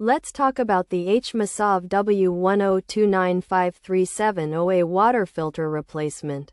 Let's talk about the HMASAV W10295370A water filter replacement.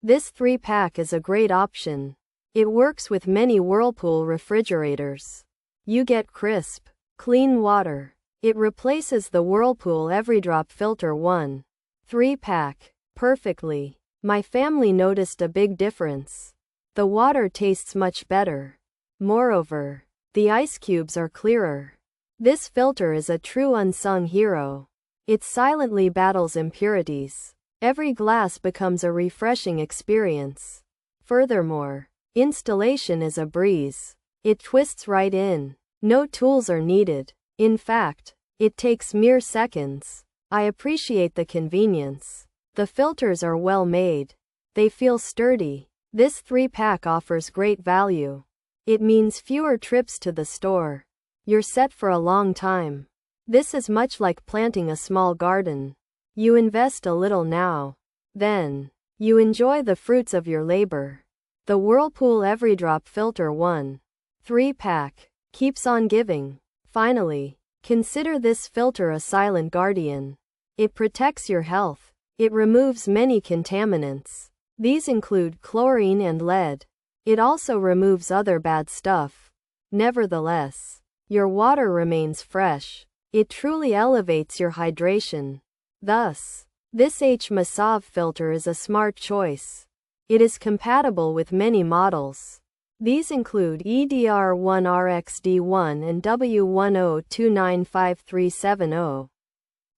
This 3-pack is a great option. It works with many Whirlpool refrigerators. You get crisp, clean water. It replaces the Whirlpool Everydrop Filter 1 3-pack perfectly. My family noticed a big difference. The water tastes much better. Moreover, the ice cubes are clearer. This filter is a true unsung hero. It silently battles impurities. Every glass becomes a refreshing experience. Furthermore, installation is a breeze. It twists right in. No tools are needed. In fact, it takes mere seconds. I appreciate the convenience. The filters are well made. They feel sturdy. This 3-pack offers great value. It means fewer trips to the store. You're set for a long time. This is much like planting a small garden. You invest a little now. Then, you enjoy the fruits of your labor. The Whirlpool Everydrop Filter 1 3-pack keeps on giving. Finally, consider this filter a silent guardian. It protects your health. It removes many contaminants. These include chlorine and lead. It also removes other bad stuff. Nevertheless, your water remains fresh. It truly elevates your hydration. Thus, this HMASAV filter is a smart choice. It is compatible with many models. These include EDR1RXD1 and W10295370.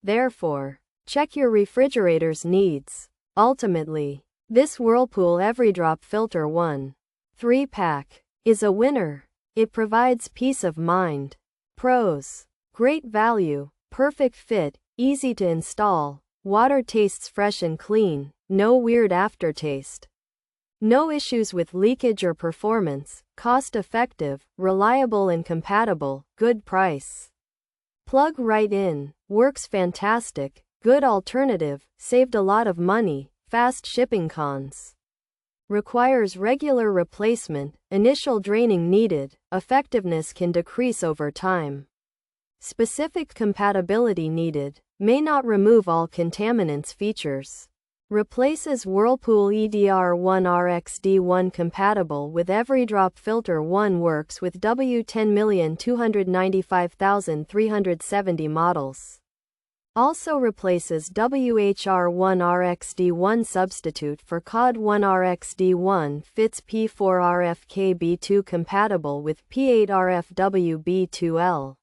Therefore, check your refrigerator's needs. Ultimately, this Whirlpool Everydrop Filter 1 3-pack is a winner. It provides peace of mind. Pros: great value, perfect fit, easy to install, water tastes fresh and clean, no weird aftertaste. No issues with leakage or performance, cost-effective, reliable and compatible, good price. Plug right in, works fantastic, good alternative, saved a lot of money, fast shipping. Cons: requires regular replacement, initial draining needed, effectiveness can decrease over time. Specific compatibility needed, may not remove all contaminants. Features: replaces Whirlpool EDR1RXD1 compatible with Everydrop Filter 1, works with W10295370 models. Also replaces WHR1RXD1 substitute for COD1RXD1, fits P4RFKB2 compatible with P8RFWB2L.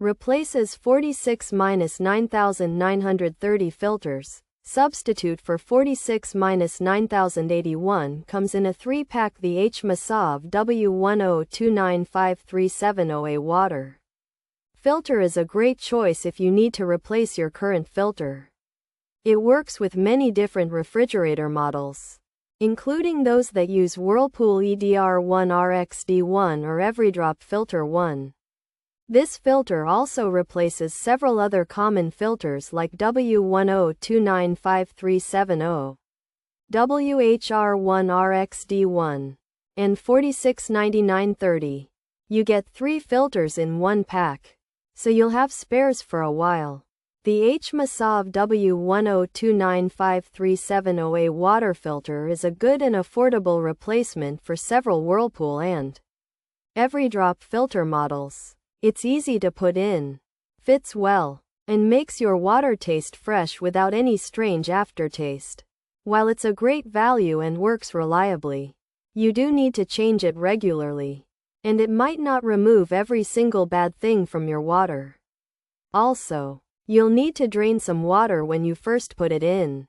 Replaces 46-9930 filters, substitute for 46-9081. Comes in a 3-pack. The HMASAV W10295370A water filter is a great choice if you need to replace your current filter. It works with many different refrigerator models, including those that use Whirlpool EDR1RXD1 or Everydrop Filter 1. This filter also replaces several other common filters like W10295370, WHR1RXD1, and 46-9930. You get 3 filters in 1 pack, so you'll have spares for a while. The HMASAV W10295370A water filter is a good and affordable replacement for several Whirlpool and Everydrop filter models. It's easy to put in, fits well, and makes your water taste fresh without any strange aftertaste. While it's a great value and works reliably, you do need to change it regularly, and it might not remove every single bad thing from your water. Also, you'll need to drain some water when you first put it in.